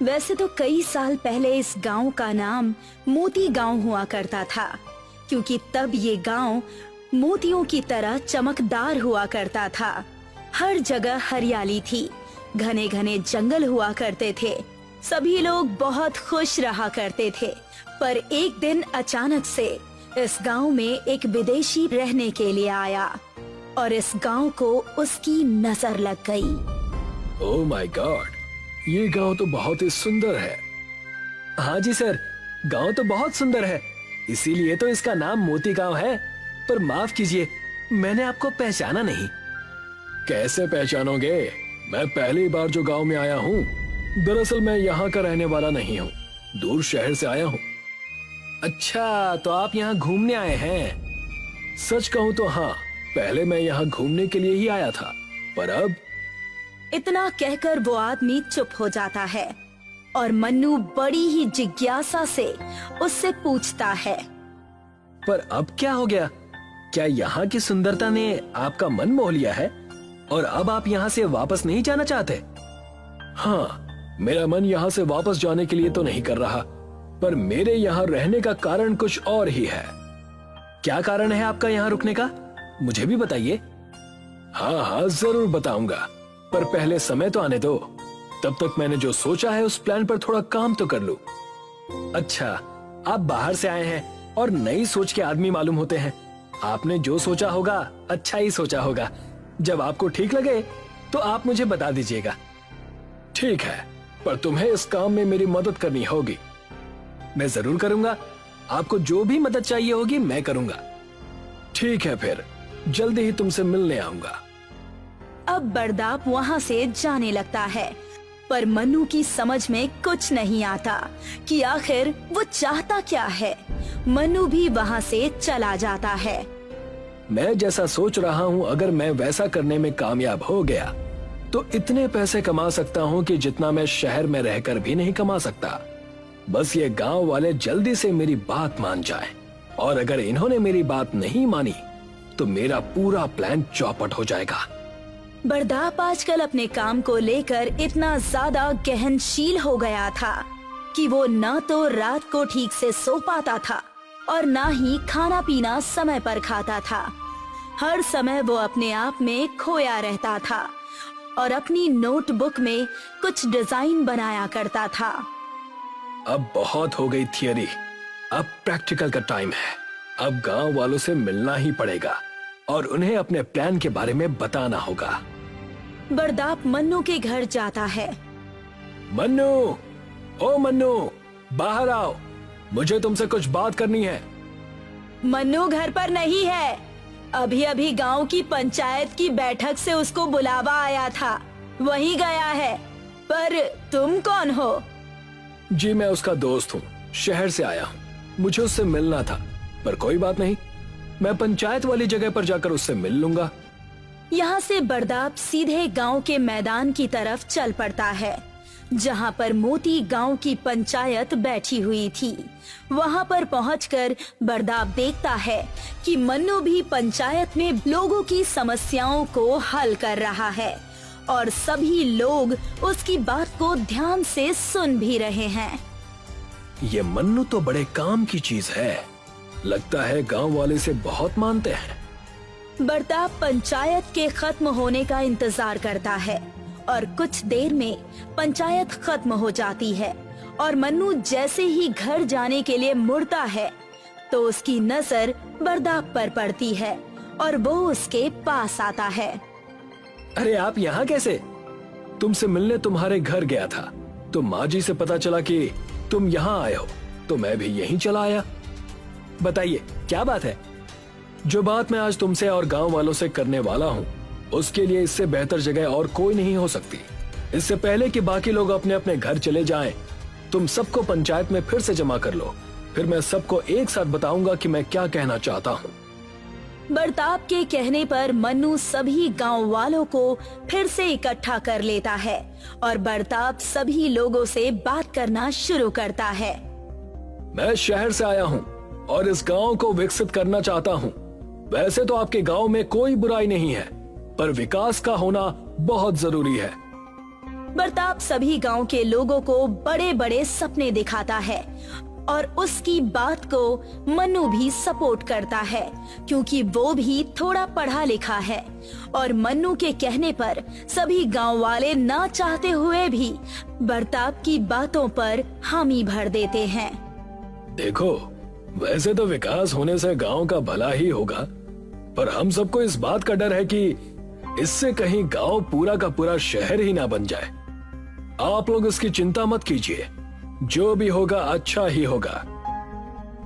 वैसे तो कई साल पहले इस गांव का नाम मोती गांव हुआ करता था, क्योंकि तब ये गांव मोतियों की तरह चमकदार हुआ करता था। हर जगह हरियाली थी, घने घने जंगल हुआ करते थे, सभी लोग बहुत खुश रहा करते थे। पर एक दिन अचानक से इस गांव में एक विदेशी रहने के लिए आया और इस गांव को उसकी नजर लग गई। ओह माय गॉड, ये गांव तो बहुत ही सुंदर है। हाँ जी सर, गांव तो बहुत सुंदर है, इसीलिए तो इसका नाम मोती गांव है। पर माफ कीजिए, मैंने आपको पहचाना नहीं। कैसे पहचानोगे? मैं पहली बार जो गांव में आया हूँ। दरअसल मैं यहाँ का रहने वाला नहीं हूँ, दूर शहर से आया हूँ। अच्छा, तो आप यहाँ घूमने आए हैं? सच कहूँ तो हाँ, पहले मैं यहाँ घूमने के लिए ही आया था, पर अब। इतना कहकर वो आदमी चुप हो जाता है और मन्नू बड़ी ही जिज्ञासा से उससे पूछता है, पर अब क्या हो गया? क्या यहाँ की सुंदरता ने आपका मन मोह लिया है और अब आप यहाँ से वापस नहीं जाना चाहते? हाँ, मेरा मन यहाँ से वापस जाने के लिए तो नहीं कर रहा, पर मेरे यहाँ रहने का कारण कुछ और ही है। क्या कारण है आपका यहाँ रुकने का? मुझे भी बताइए। हाँ हाँ, जरूर बताऊंगा, पर पहले समय तो आने दो। तब तक मैंने जो सोचा है उस प्लान पर थोड़ा काम तो कर लूं। अच्छा, आप बाहर से आए हैं और नई सोच के आदमी मालूम होते हैं। आपने जो सोचा होगा अच्छा ही सोचा होगा। जब आपको ठीक लगे तो आप मुझे बता दीजिएगा। ठीक है, पर तुम्हें इस काम में मेरी मदद करनी होगी। मैं जरूर करूंगा, आपको जो भी मदद चाहिए होगी मैं करूंगा। ठीक है, फिर जल्दी ही तुमसे मिलने आऊंगा। अब बरदाप वहाँ से जाने लगता है, पर मन्नू की समझ में कुछ नहीं आता कि आखिर वो चाहता क्या है। मन्नू भी वहाँ से चला जाता है। मैं जैसा सोच रहा हूँ, अगर मैं वैसा करने में कामयाब हो गया तो इतने पैसे कमा सकता हूँ कि जितना मैं शहर में रहकर भी नहीं कमा सकता। बस ये गांव वाले जल्दी से मेरी बात मान जाएं, और अगर इन्होंने मेरी बात नहीं मानी तो मेरा पूरा प्लान चौपट हो जाएगा। बरदाप आजकल अपने काम को लेकर इतना ज्यादा गहनशील हो गया था कि वो न तो रात को ठीक से सो पाता था और न ही खाना पीना समय पर खाता था। हर समय वो अपने आप में खोया रहता था और अपनी नोटबुक में कुछ डिजाइन बनाया करता था। अब बहुत हो गई थियरी, अब प्रैक्टिकल का टाइम है। अब गांव वालों से मिलना ही पड़ेगा और उन्हें अपने प्लान के बारे में बताना होगा। बरदाप मन्नू के घर जाता है। मन्नू, ओ मन्नू, बाहर आओ, मुझे तुमसे कुछ बात करनी है। मन्नू घर पर नहीं है, अभी अभी गांव की पंचायत की बैठक से उसको बुलावा आया था, वहीं गया है। पर तुम कौन हो? जी मैं उसका दोस्त हूँ, शहर से आया हूँ, मुझे उससे मिलना था। पर कोई बात नहीं, मैं पंचायत वाली जगह पर जाकर उससे मिल लूंगा। यहाँ से बरदाप सीधे गांव के मैदान की तरफ चल पड़ता है, जहाँ पर मोती गांव की पंचायत बैठी हुई थी। वहाँ पर पहुंचकर बरदाप देखता है कि मन्नू भी पंचायत में लोगों की समस्याओं को हल कर रहा है और सभी लोग उसकी बात को ध्यान से सुन भी रहे हैं। ये मन्नू तो बड़े काम की चीज है, लगता है गांव वाले से बहुत मानते हैं। बरदाप पंचायत के खत्म होने का इंतजार करता है और कुछ देर में पंचायत खत्म हो जाती है और मन्नू जैसे ही घर जाने के लिए मुड़ता है तो उसकी नजर बरदाप पर पड़ती है और वो उसके पास आता है। अरे आप यहाँ कैसे? तुमसे मिलने तुम्हारे घर गया था, तो माँ जी से पता चला कि तुम यहाँ आए हो, तो मैं भी यहीं चला आया। बताइए क्या बात है? जो बात मैं आज तुमसे और गांव वालों से करने वाला हूँ, उसके लिए इससे बेहतर जगह और कोई नहीं हो सकती। इससे पहले कि बाकी लोग अपने अपने घर चले जाएं, तुम सबको पंचायत में फिर से जमा कर लो, फिर मैं सबको एक साथ बताऊंगा कि मैं क्या कहना चाहता हूँ। बरदाप के कहने पर मन्नू सभी गांव वालों को फिर से इकट्ठा कर लेता है और बरदाप सभी लोगों से बात करना शुरू करता है। मैं शहर से आया हूँ और इस गांव को विकसित करना चाहता हूँ। वैसे तो आपके गांव में कोई बुराई नहीं है, पर विकास का होना बहुत जरूरी है। बरताप सभी गांव के लोगों को बड़े बड़े सपने दिखाता है और उसकी बात को मन्नू भी सपोर्ट करता है क्योंकि वो भी थोड़ा पढ़ा लिखा है और मन्नू के कहने पर सभी गांव वाले ना चाहते हुए भी बरताप की बातों पर हामी भर देते हैं। देखो, वैसे तो विकास होने से गांव का भला ही होगा, पर हम सबको इस बात का डर है कि इससे कहीं गांव पूरा का पूरा शहर ही ना बन जाए। आप लोग इसकी चिंता मत कीजिए, जो भी होगा अच्छा ही होगा।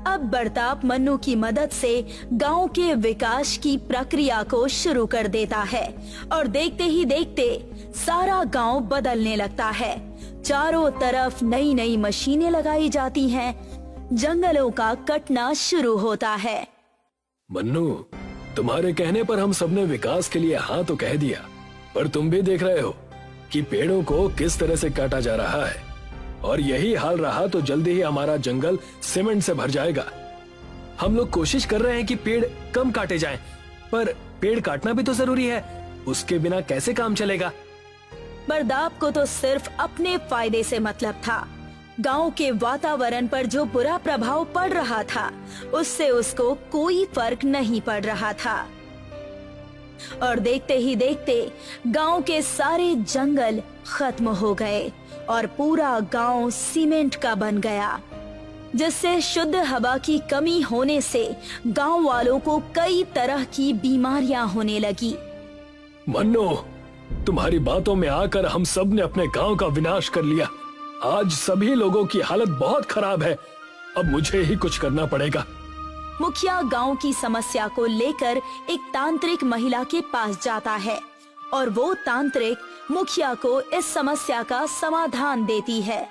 अब बरताप मन्नू की मदद से गांव के विकास की प्रक्रिया को शुरू कर देता है और देखते ही देखते सारा गांव बदलने लगता है। चारों तरफ नई नई मशीनें लगाई जाती हैं, जंगलों का कटना शुरू होता है। मन्नू, तुम्हारे कहने पर हम सबने विकास के लिए हाँ तो कह दिया, पर तुम भी देख रहे हो कि पेड़ों को किस तरह से काटा जा रहा है और यही हाल रहा तो जल्दी ही हमारा जंगल सीमेंट से भर जाएगा। हम लोग कोशिश कर रहे हैं कि पेड़ कम काटे जाएं, पर पेड़ काटना भी तो जरूरी है, उसके बिना कैसे काम चलेगा। बरताप को तो सिर्फ अपने फायदे से मतलब था। गांव के वातावरण पर जो बुरा प्रभाव पड़ रहा था उससे उसको कोई फर्क नहीं पड़ रहा था और देखते ही देखते गांव के सारे जंगल खत्म हो गए और पूरा गांव सीमेंट का बन गया, जिससे शुद्ध हवा की कमी होने से गांव वालों को कई तरह की बीमारियां होने लगी। मन्नू, तुम्हारी बातों में आकर हम सब ने अपने गांव का विनाश कर लिया। आज सभी लोगों की हालत बहुत खराब है, अब मुझे ही कुछ करना पड़ेगा। मुखिया गांव की समस्या को लेकर एक तांत्रिक महिला के पास जाता है और वो तांत्रिक मुखिया को इस समस्या का समाधान देती है।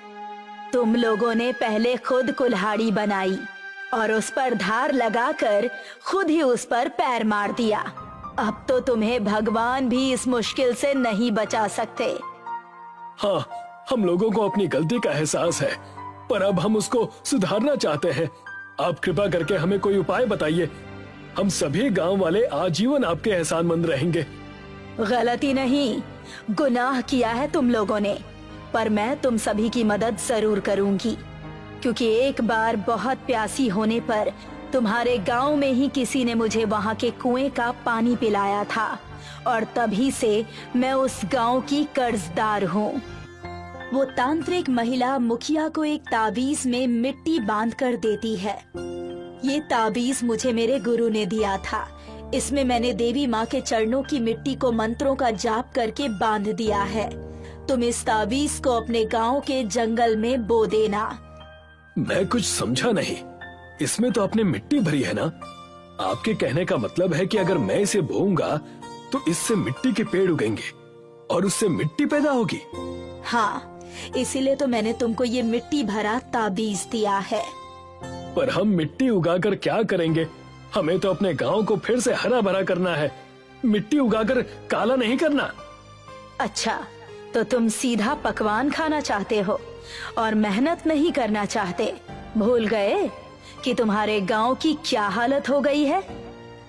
तुम लोगों ने पहले खुद कुल्हाड़ी बनाई और उस पर धार लगाकर खुद ही उस पर पैर मार दिया। अब तो तुम्हें भगवान भी इस मुश्किल से नहीं बचा सकते। हाँ, हम लोगों को अपनी गलती का एहसास है, पर अब हम उसको सुधारना चाहते हैं। आप कृपा करके हमें कोई उपाय बताइए। हम सभी गांव वाले आजीवन आपके एहसानमंद रहेंगे। गलती नहीं, गुनाह किया है तुम लोगों ने, पर मैं तुम सभी की मदद जरूर करूंगी, क्योंकि एक बार बहुत प्यासी होने पर तुम्हारे गांव में ही किसी ने मुझे वहां के कुएं का पानी पिलाया था और तभी से मैं उस गांव की कर्जदार हूँ। वो तांत्रिक महिला मुखिया को एक ताबीज में मिट्टी बांध कर देती है। ये ताबीज मुझे मेरे गुरु ने दिया था। इसमें मैंने देवी माँ के चरणों की मिट्टी को मंत्रों का जाप करके बांध दिया है। तुम इस ताबीज को अपने गांव के जंगल में बो देना। मैं कुछ समझा नहीं, इसमें तो आपने मिट्टी भरी है ना? आपके कहने का मतलब है कि अगर मैं इसे बोऊंगा तो इससे मिट्टी के पेड़ उगेंगे और उससे मिट्टी पैदा होगी? हाँ, इसीलिए तो मैंने तुमको ये मिट्टी भरा ताबीज दिया है। पर हम मिट्टी उगाकर क्या करेंगे? हमें तो अपने गांव को फिर से हरा भरा करना है, मिट्टी उगाकर काला नहीं करना। अच्छा, तो तुम सीधा पकवान खाना चाहते हो और मेहनत नहीं करना चाहते। भूल गए कि तुम्हारे गांव की क्या हालत हो गई है?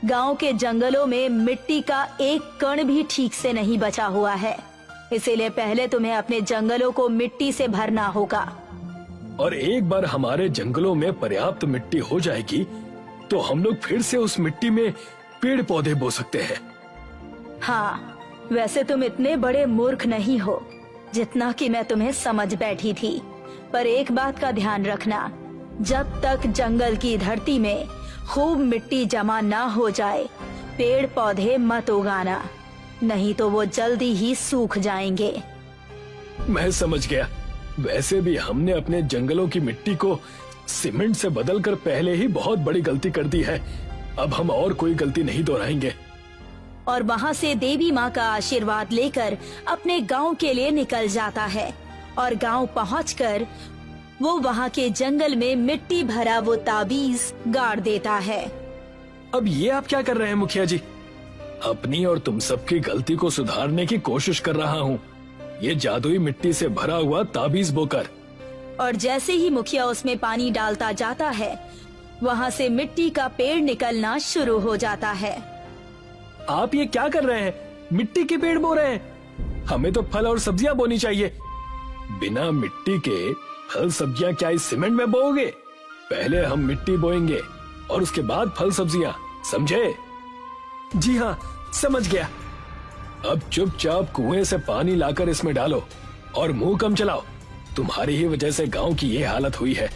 गांव के जंगलों में मिट्टी का एक कण भी ठीक से नहीं बचा हुआ है, इसीलिए पहले तुम्हें अपने जंगलों को मिट्टी से भरना होगा। और एक बार हमारे जंगलों में पर्याप्त मिट्टी हो जाएगी तो हम लोग फिर से उस मिट्टी में पेड़ पौधे बो सकते हैं। हाँ, वैसे तुम इतने बड़े मूर्ख नहीं हो जितना कि मैं तुम्हें समझ बैठी थी, पर एक बात का ध्यान रखना, जब तक जंगल की धरती में खूब मिट्टी जमा ना हो जाए पेड़ पौधे मत उगाना, नहीं तो वो जल्दी ही सूख जाएंगे। मैं समझ गया। वैसे भी हमने अपने जंगलों की मिट्टी को सीमेंट से बदलकर पहले ही बहुत बड़ी गलती कर दी है, अब हम और कोई गलती नहीं दोहराएंगे। और वहाँ से देवी माँ का आशीर्वाद लेकर अपने गांव के लिए निकल जाता है और गांव पहुँचकर वो वहाँ के जंगल में मिट्टी भरा वो ताबीज गाड़ देता है। अब ये आप क्या कर रहे हैं मुखिया जी? अपनी और तुम सबकी गलती को सुधारने की कोशिश कर रहा हूँ, ये जादुई मिट्टी से भरा हुआ ताबीज बोकर। और जैसे ही मुखिया उसमें पानी डालता जाता है वहाँ से मिट्टी का पेड़ निकलना शुरू हो जाता है। आप ये क्या कर रहे हैं? मिट्टी के पेड़ बो रहे हैं? हमें तो फल और सब्जियां बोनी चाहिए। बिना मिट्टी के फल सब्जियां क्या इस सीमेंट में बोओगे? पहले हम मिट्टी बोएंगे और उसके बाद फल सब्जियां, समझे? जी हाँ, समझ गया। अब चुपचाप कुएं से पानी लाकर इसमें डालो और मुंह कम चलाओ। तुम्हारी ही वजह से गांव की ये हालत हुई है।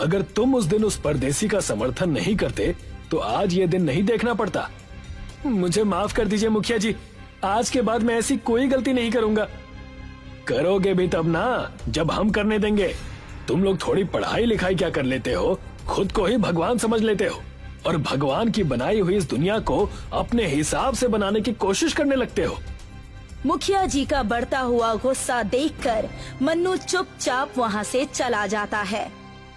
अगर तुम उस दिन उस परदेसी का समर्थन नहीं करते तो आज ये दिन नहीं देखना पड़ता। मुझे माफ कर दीजिए मुखिया जी, आज के बाद मैं ऐसी कोई गलती नहीं करूंगा। करोगे भी तब ना जब हम करने देंगे। तुम लोग थोड़ी पढ़ाई लिखाई क्या कर लेते हो, खुद को ही भगवान समझ लेते हो और भगवान की बनाई हुई इस दुनिया को अपने हिसाब से बनाने की कोशिश करने लगते हो। मुखिया जी का बढ़ता हुआ गुस्सा देखकर मन्नू चुपचाप वहाँ से चला जाता है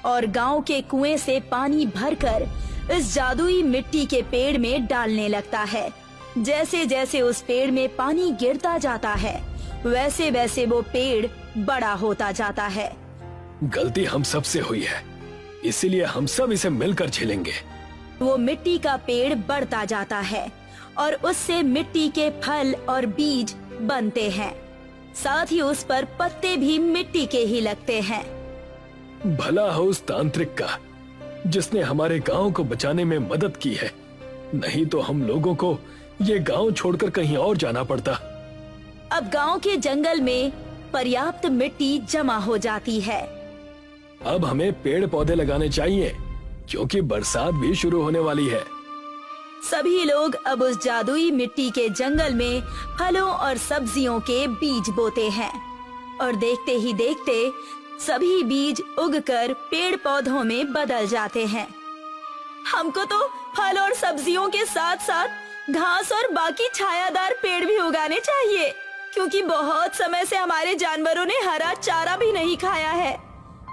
और गांव के कुएं से पानी भरकर इस जादुई मिट्टी के पेड़ में डालने लगता है। जैसे जैसे उस पेड़ में पानी गिरता जाता है वैसे वैसे वो पेड़ बड़ा होता जाता है। गलती हम सब से हुई है, इसीलिए हम सब इसे मिलकर झेलेंगे। वो मिट्टी का पेड़ बढ़ता जाता है और उससे मिट्टी के फल और बीज बनते हैं। साथ ही उस पर पत्ते भी मिट्टी के ही लगते हैं। भला हो उस तांत्रिक का जिसने हमारे गांव को बचाने में मदद की है, नहीं तो हम लोगों को ये गांव छोड़कर कहीं और जाना पड़ता। अब गांव के जंगल में पर्याप्त मिट्टी जमा हो जाती है। अब हमें पेड़ पौधे लगाने चाहिए क्योंकि बरसात भी शुरू होने वाली है। सभी लोग अब उस जादुई मिट्टी के जंगल में फलों और सब्जियों के बीज बोते हैं और देखते ही देखते सभी बीज उगकर पेड़ पौधों में बदल जाते हैं। हमको तो फल और सब्जियों के साथ साथ घास और बाकी छायादार पेड़ भी उगाने चाहिए क्योंकि बहुत समय से हमारे जानवरों ने हरा चारा भी नहीं खाया है।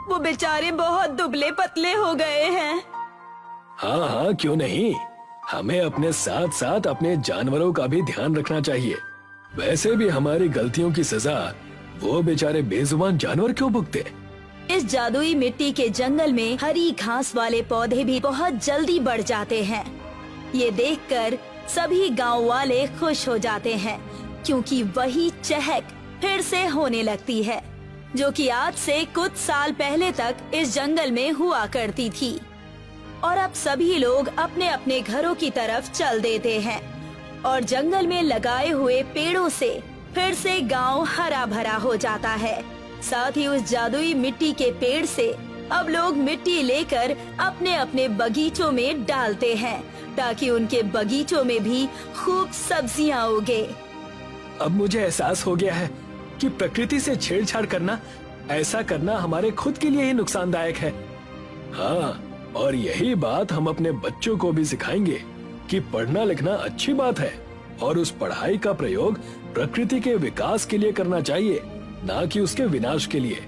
वो बेचारे बहुत दुबले पतले हो गए हैं। हाँ हाँ, क्यों नहीं। हमें अपने साथ साथ अपने जानवरों का भी ध्यान रखना चाहिए। वैसे भी हमारी गलतियों की सजा वो बेचारे बेजुबान जानवर क्यों भुगते? इस जादुई मिट्टी के जंगल में हरी घास वाले पौधे भी बहुत जल्दी बढ़ जाते हैं। ये देखकर सभी गांव वाले खुश हो जाते हैं क्योंकि वही चहक फिर से होने लगती है जो कि आज से कुछ साल पहले तक इस जंगल में हुआ करती थी। और अब सभी लोग अपने अपने घरों की तरफ चल देते हैं और जंगल में लगाए हुए पेड़ों से फिर से गांव हरा भरा हो जाता है। साथ ही उस जादुई मिट्टी के पेड़ से अब लोग मिट्टी लेकर अपने अपने बगीचों में डालते हैं ताकि उनके बगीचों में भी खूब सब्जियां उगे। अब मुझे एहसास हो गया है कि प्रकृति से छेड़छाड़ करना, ऐसा करना हमारे खुद के लिए ही नुकसानदायक है। हाँ, और यही बात हम अपने बच्चों को भी सिखाएंगे कि पढ़ना लिखना अच्छी बात है और उस पढ़ाई का प्रयोग प्रकृति के विकास के लिए करना चाहिए, ना कि उसके विनाश के लिए।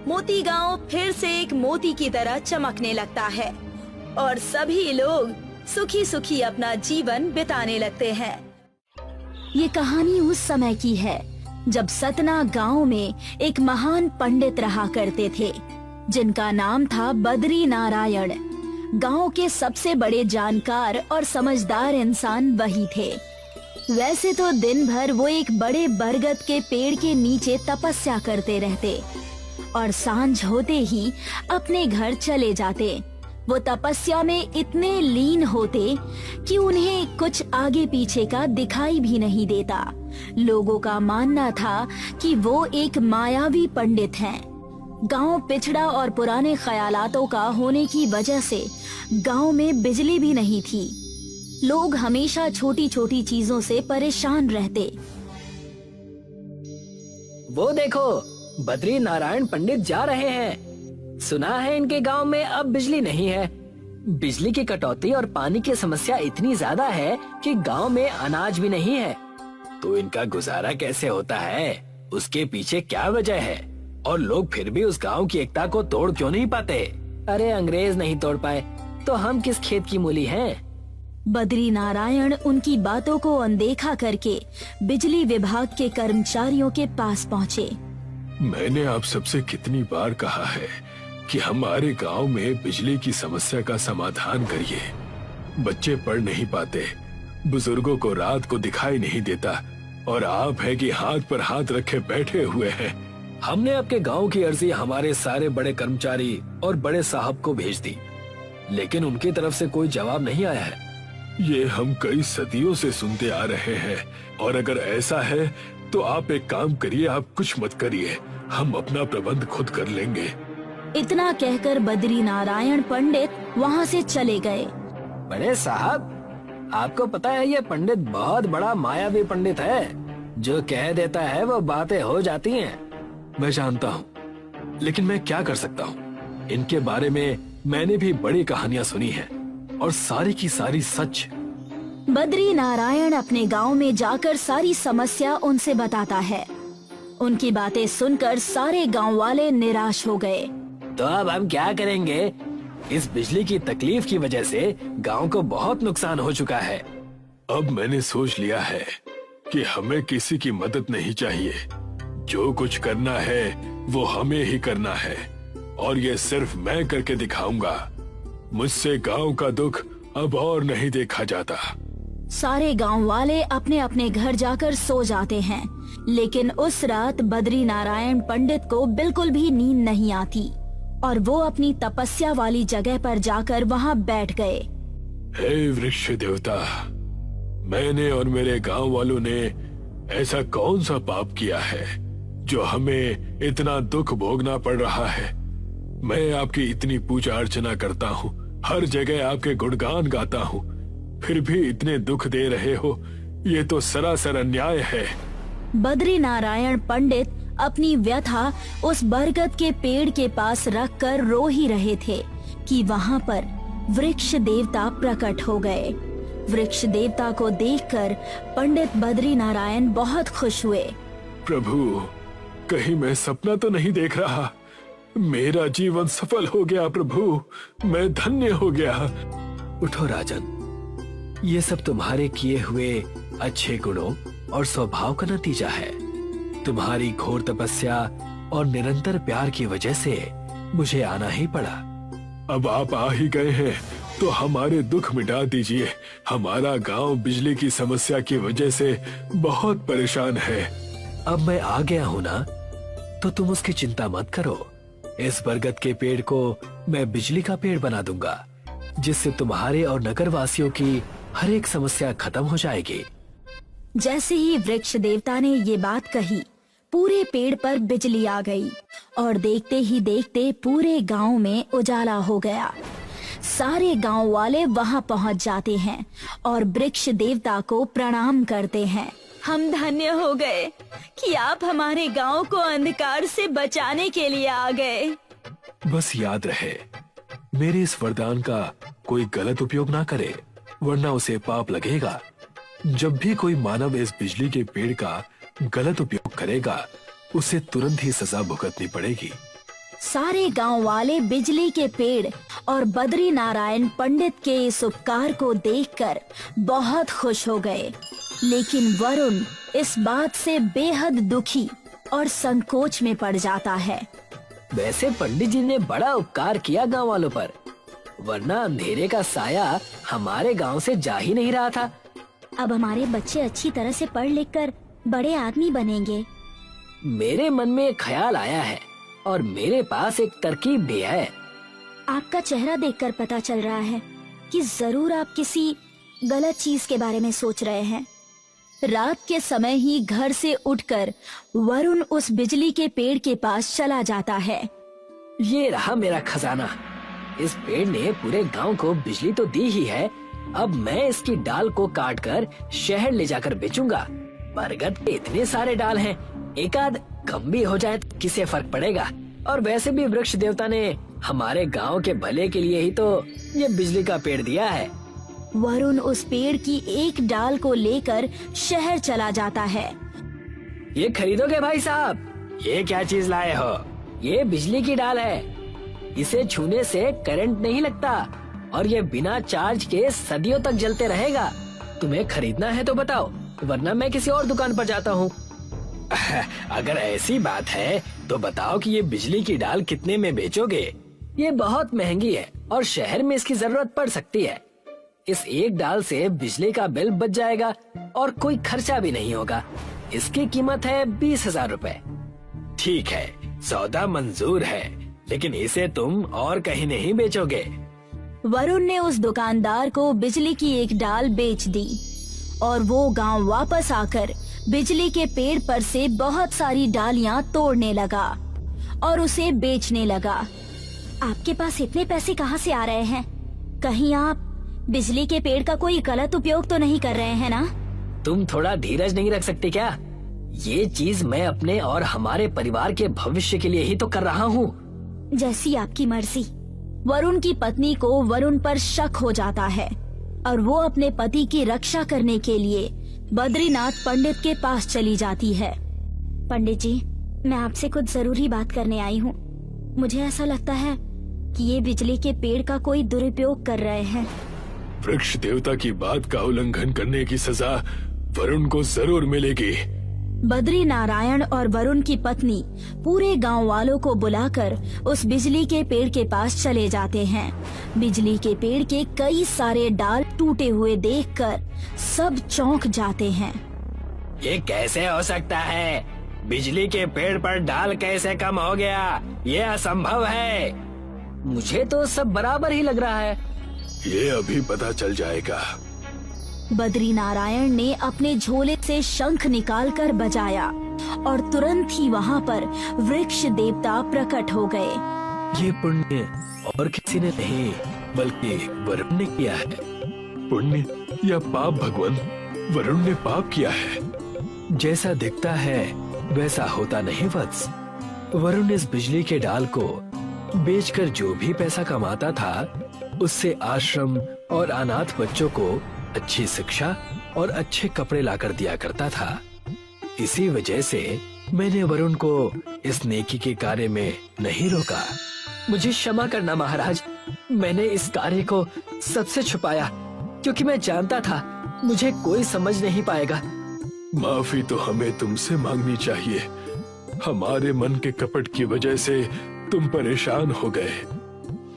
मोती गांव फिर से एक मोती की तरह चमकने लगता है और सभी लोग सुखी सुखी अपना जीवन बिताने लगते हैं। ये कहानी उस समय की है जब सतना गांव में एक महान पंडित रहा करते थे जिनका नाम था बद्री नारायण। गांव के सबसे बड़े जानकार और समझदार इंसान वही थे। वैसे तो दिन भर वो एक बड़े बरगद के पेड़ के नीचे तपस्या करते रहते और सांझ होते ही अपने घर चले जाते। वो तपस्या में इतने लीन होते कि उन्हें कुछ आगे पीछे का दिखाई भी नहीं देता। लोगों का मानना था कि वो एक मायावी पंडित हैं। गांव पिछड़ा और पुराने ख्यालातों का होने की वजह से गांव में बिजली भी नहीं थी। लोग हमेशा छोटी छोटी चीजों से परेशान रहते। वो देखो, बद्री नारायण पंडित जा रहे हैं। सुना है इनके गांव में अब बिजली नहीं है। बिजली की कटौती और पानी की समस्या इतनी ज्यादा है कि गांव में अनाज भी नहीं है। तो इनका गुजारा कैसे होता है? उसके पीछे क्या वजह है? और लोग फिर भी उस गांव की एकता को तोड़ क्यों नहीं पाते? अरे अंग्रेज नहीं तोड़ पाए तो हम किस खेत की मूली हैं? बद्री नारायण उनकी बातों को अनदेखा करके बिजली विभाग के कर्मचारियों के पास पहुँचे। मैंने आप सबसे कितनी बार कहा है कि हमारे गांव में बिजली की समस्या का समाधान करिए। बच्चे पढ़ नहीं पाते, बुजुर्गों को रात को दिखाई नहीं देता, और आप है कि हाथ पर हाथ रखे बैठे हुए हैं। हमने आपके गांव की अर्जी हमारे सारे बड़े कर्मचारी और बड़े साहब को भेज दी, लेकिन उनकी तरफ से कोई जवाब नहीं आया है। ये हम कई सदियों से सुनते आ रहे हैं, और अगर ऐसा है तो आप एक काम करिए, आप कुछ मत करिए, हम अपना प्रबंध खुद कर लेंगे। इतना कहकर बद्री नारायण पंडित वहाँ से चले गए। बड़े साहब, आपको पता है ये पंडित बहुत बड़ा मायावी पंडित है, जो कह देता है वो बातें हो जाती हैं। मैं जानता हूँ, लेकिन मैं क्या कर सकता हूँ। इनके बारे में मैंने भी बड़ी कहानियाँ सुनी हैं, और सारी की सारी सच। बद्री नारायण अपने गांव में जाकर सारी समस्या उनसे बताता है। उनकी बातें सुनकर सारे गांव वाले निराश हो गए। तो अब हम क्या करेंगे? इस बिजली की तकलीफ की वजह से गांव को बहुत नुकसान हो चुका है। अब मैंने सोच लिया है कि हमें किसी की मदद नहीं चाहिए। जो कुछ करना है वो हमें ही करना है, और ये सिर्फ मैं करके दिखाऊंगा। मुझसे गांव का दुख अब और नहीं देखा जाता। सारे गांव वाले अपने अपने घर जाकर सो जाते हैं, लेकिन उस रात बद्री नारायण पंडित को बिल्कुल भी नींद नहीं आती और वो अपनी तपस्या वाली जगह पर जाकर वहाँ बैठ गए। हे वृक्ष देवता, मैंने और मेरे गांव वालों ने ऐसा कौन सा पाप किया है जो हमें इतना दुख भोगना पड़ रहा है? मैं आपकी इतनी पूजा अर्चना करता हूँ, हर जगह आपके गुणगान गाता हूँ, फिर भी इतने दुख दे रहे हो। ये तो सरासर अन्याय है। बद्री नारायण पंडित अपनी व्यथा उस बरगद के पेड़ के पास रखकर रो ही रहे थे कि वहाँ पर वृक्ष देवता प्रकट हो गए। वृक्ष देवता को देखकर पंडित बद्री नारायण बहुत खुश हुए। प्रभु, कहीं मैं सपना तो नहीं देख रहा? मेरा जीवन सफल हो गया प्रभु, मैं धन्य हो गया। उठो राजन, ये सब तुम्हारे किए हुए अच्छे गुणों और स्वभाव का नतीजा है। तुम्हारी घोर तपस्या और निरंतर प्यार की वजह से मुझे आना ही पड़ा। अब आप आ ही गए हैं तो हमारे दुख मिटा दीजिए। हमारा गांव बिजली की समस्या की वजह से बहुत परेशान है। अब मैं आ गया हूँ ना, तो तुम उसकी चिंता मत करो। इस बरगद के पेड़ को मैं बिजली का पेड़ बना दूंगा, जिससे तुम्हारे और नगर वासियों की हर एक समस्या खत्म हो जाएगी। जैसे ही वृक्ष देवता ने ये बात कही, पूरे पेड़ पर बिजली आ गई और देखते ही देखते पूरे गांव में उजाला हो गया। सारे गांव वाले वहां पहुंच जाते हैं और वृक्ष देवता को प्रणाम करते हैं। हम धन्य हो गए कि आप हमारे गांव को अंधकार से बचाने के लिए आ गए। बस याद रहे, मेरे इस वरदान का कोई गलत उपयोग ना करे, वरना उसे पाप लगेगा। जब भी कोई मानव इस बिजली के पेड़ का गलत उपयोग करेगा, उसे तुरंत ही सजा भुगतनी पड़ेगी। सारे गांव वाले बिजली के पेड़ और बद्री नारायण पंडित के इस उपकार को देखकर बहुत खुश हो गए, लेकिन वरुण इस बात से बेहद दुखी और संकोच में पड़ जाता है। वैसे पंडित जी ने बड़ा उपकार किया गांव वालों पर, वरना अंधेरे का साया हमारे गांव से जा ही नहीं रहा था। अब हमारे बच्चे अच्छी तरह से पढ़ लिख कर बड़े आदमी बनेंगे। मेरे मन में एक ख्याल आया है और मेरे पास एक तरकीब भी है। आपका चेहरा देखकर पता चल रहा है कि जरूर आप किसी गलत चीज के बारे में सोच रहे हैं। रात के समय ही घर से उठकर वरुण उस बिजली के पेड़ के पास चला जाता है। ये रहा मेरा खजाना। इस पेड़ ने पूरे गांव को बिजली तो दी ही है, अब मैं इसकी डाल को काटकर शहर ले जाकर बेचूंगा। बरगद के इतने सारे डाल हैं, एक आध कम भी हो जाए तो किसे फर्क पड़ेगा। और वैसे भी वृक्ष देवता ने हमारे गांव के भले के लिए ही तो ये बिजली का पेड़ दिया है। वरुण उस पेड़ की एक डाल को लेकर शहर चला जाता है। ये खरीदोगे भाई साहब? ये क्या चीज लाए हो? ये बिजली की डाल है, इसे छूने से करंट नहीं लगता और ये बिना चार्ज के सदियों तक जलते रहेगा। तुम्हें खरीदना है तो बताओ, वरना मैं किसी और दुकान पर जाता हूँ। अगर ऐसी बात है तो बताओ कि ये बिजली की डाल कितने में बेचोगे? ये बहुत महंगी है और शहर में इसकी जरूरत पड़ सकती है। इस एक डाल से बिजली का बिल बच जाएगा और कोई खर्चा भी नहीं होगा। इसकी कीमत है 20,000 रुपए। ठीक है, सौदा मंजूर है, लेकिन इसे तुम और कहीं नहीं बेचोगे। वरुण ने उस दुकानदार को बिजली की एक डाल बेच दी और वो गांव वापस आकर बिजली के पेड़ पर से बहुत सारी डालियां तोड़ने लगा और उसे बेचने लगा। आपके पास इतने पैसे कहाँ से आ रहे हैं? कहीं आप बिजली के पेड़ का कोई गलत उपयोग तो नहीं कर रहे हैं ना? तुम थोड़ा धीरज नहीं रख सकते क्या? ये चीज मैं अपने और हमारे परिवार के भविष्य के लिए ही तो कर रहा हूँ। जैसी आपकी मर्जी। वरुण की पत्नी को वरुण पर शक हो जाता है और वो अपने पति की रक्षा करने के लिए बद्रीनाथ पंडित के पास चली जाती है। पंडित जी, मैं आपसे कुछ जरूरी बात करने आई हूँ। मुझे ऐसा लगता है कि ये बिजली के पेड़ का कोई दुरुपयोग कर रहे हैं। वृक्ष देवता की बात का उल्लंघन करने की सजा वरुण को जरूर मिलेगी। बद्री नारायण और वरुण की पत्नी पूरे गांव वालों को बुलाकर उस बिजली के पेड़ के पास चले जाते हैं। बिजली के पेड़ के कई सारे डाल टूटे हुए देखकर सब चौंक जाते हैं। ये कैसे हो सकता है? बिजली के पेड़ पर डाल कैसे कम हो गया? ये असंभव है। मुझे तो सब बराबर ही लग रहा है। ये अभी पता चल जाएगा। बद्री नारायण ने अपने झोले से शंख निकालकर बजाया और तुरंत ही वहाँ पर वृक्ष देवता प्रकट हो गए। ये पुण्य और किसी ने नहीं बल्कि वरुण ने किया है। पुण्य या पाप भगवान? वरुण ने पाप किया है। जैसा दिखता है वैसा होता नहीं वत्स। वरुण इस बिजली के डाल को बेचकर जो भी पैसा कमाता था उससे आश्रम और अनाथ बच्चों को अच्छी शिक्षा और अच्छे कपड़े लाकर दिया करता था। इसी वजह से मैंने वरुण को इस नेकी के कार्य में नहीं रोका। मुझे क्षमा करना महाराज, मैंने इस कार्य को सबसे छुपाया क्योंकि मैं जानता था मुझे कोई समझ नहीं पाएगा। माफी तो हमें तुमसे मांगनी चाहिए। हमारे मन के कपट की वजह से तुम परेशान हो गए।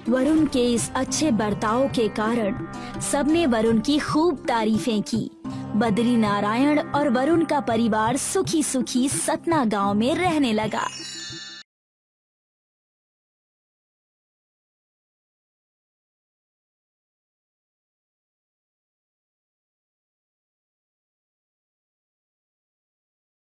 वरुण के इस अच्छे बर्ताव के कारण सबने वरुण की खूब तारीफें की। बद्री नारायण और वरुण का परिवार सुखी सुखी सतना गांव में रहने लगा।